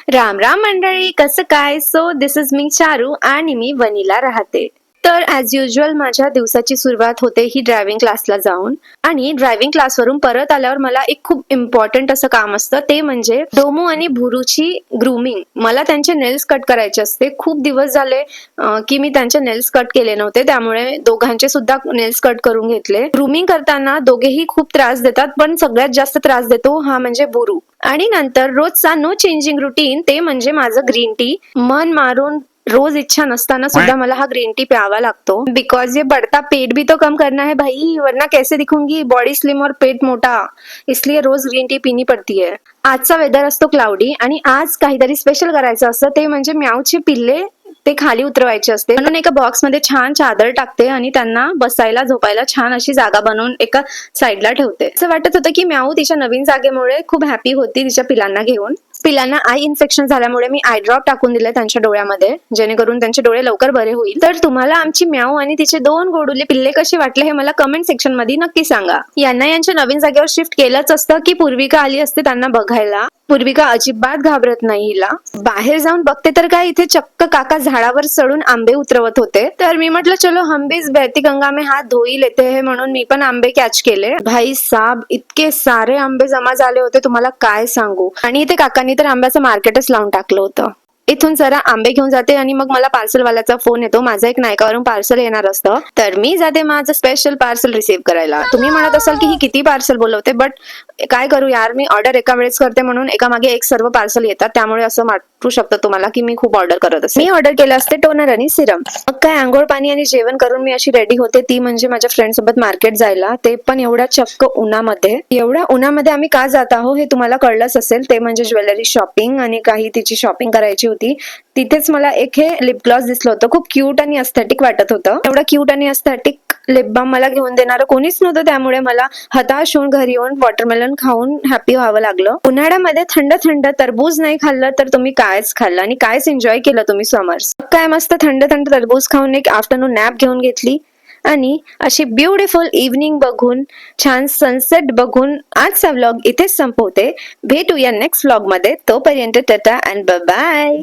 राम राम मंडळी, कसं काय? So this is me Charu आणि मी वनीला राहते. तर ॲज युजल माझ्या दिवसाची सुरुवात होते ही ड्रायव्हिंग क्लासला जाऊन, आणि ड्रायव्हिंग क्लासवरून परत आल्यावर मला एक खूप इम्पॉर्टंट असं काम असतं, ते म्हणजे डोमू आणि भुरूची ग्रूमिंग. मला त्यांचे नेल्स कट करायचे असते. खूप दिवस झाले की मी त्यांचे नेल्स कट केले नव्हते, त्यामुळे दोघांचे सुद्धा नेल्स कट करून घेतले. ग्रूमिंग करताना दोघेही खूप त्रास देतात, पण सगळ्यात जास्त त्रास देतो हा म्हणजे भुरू. आणि नंतर रोजचा नो चेंजिंग रुटीन, ते म्हणजे माझं ग्रीन टी. मन मारून रोज इच्छा नसताना सुद्धा मला हा ग्रीन टी प्यावा लागतो, बिकॉज ये बढ़ता पेट भी तो कम करना है भाई, वरना कैसे दिखूंगी, बॉडी स्लिम और पेट मोटा, इसलिए रोज ग्रीन टी पीनी पडती है. आजचा वेदर असतो क्लाउडी आणि आज काहीतरी स्पेशल करायचं असतं, ते म्हणजे म्याऊचे पिल्ले ते खाली उतरवायचे असते. म्हणून एका बॉक्स मध्ये छान चादर टाकते आणि त्यांना बसायला झोपायला छान अशी जागा बनवून एका साईडला ठेवते. असं वाटत होतं की म्याऊ तिच्या नवीन जागेमुळे खूप हॅपी होती तिच्या पिलांना घेऊन. पिलांना आय इन्फेक्शन झाल्यामुळे मी आय ड्रॉप टाकून दिले त्यांच्या डोळ्यामध्ये, जेणेकरून त्यांचे डोळे लवकर बरे होईल. तर तुम्हाला आमची म्याऊ आणि तिचे 2 गोडुले पिल्ले कसे वाटले हे मला कमेंट सेक्शन मध्ये नक्की सांगा. यांना यांच्या नवीन जागेवर शिफ्ट केलंच असतं की पूर्विका आली असते त्यांना बघायला. पूर्विका अजिबात घाबरत नाही हिला. बाहेर जाऊन बघते तर काय, इथे चक्क काका झाडावर चढून आंबे उतरवत होते. तर मी म्हटलं चलो हम भी इस बहती गंगा में हाथ धोई लेते हैं, म्हणून मी पण आंबे कॅच केले. भाई साब, इतके सारे आंबे जमा झाले होते तुम्हाला काय सांगू. आणि इथे काकांनी तर आंब्याचं मार्केटच लावून टाकलं होतं. इथून जरा आंबे घेऊन जाते आणि मग मला पार्सलवाल्याचा फोन येतो. माझं एक नायकावरून पार्सल येणार असतं, तर मी जाते माझं स्पेशल पार्सल रिसीव्ह करायला. तुम्ही म्हणत असाल की ही किती पार्सल बोलवते, बट काय करू यार, मी ऑर्डर एका वेळेस करते म्हणून एका मागे एक सर्व पार्सल येतात, त्यामुळे असं वाटू शकतं तुम्हाला की मी खूप ऑर्डर करत असते. मी ऑर्डर केलं असते टोनर आणि सिरम. मग काय आंघोळ पाणी आणि जेवण करून मी अशी रेडी होते, ती म्हणजे माझ्या फ्रेंड सोबत मार्केट जायला, ते पण एवढ्या चक्क उन्हामध्ये. एवढ्या उन्हामध्ये आम्ही का जात आहोत हे तुम्हाला कळलंच असेल, ते म्हणजे ज्वेलरी शॉपिंग आणि काही तिची शॉपिंग करायची होती. तिथेच मला एक हे लिप ग्लॉस दिसलं होतं, खूप क्यूट आणि एस्थेटिक वाटत होतं. एवढं क्यूट आणि एस्थेटिक लिप बाम मला घेऊन देणारं कोणीच नव्हतं, त्यामुळे मला हताश होऊन घरी येऊन वॉटरमेलन खाऊन हॅपी व्हावं लागलं. उन्हाळ्यामध्ये थंड थंड टरबूज नाही खाल्लं तर तुम्ही कायच खाल्लं आणि कायच एन्जॉय केलं तुम्ही समर्स. काय मस्त थंड थंड टरबूज खाऊन एक आफ्टरनून नॅप घेऊन घेतली आणि अशी ब्युटिफुल इव्हनिंग बघून, छान सनसेट बघून आजचा व्लॉग इथेच संपवते. भेटूया नेक्स्ट व्लॉग मध्ये. तोपर्यंत टाटा अँड बाय बाय.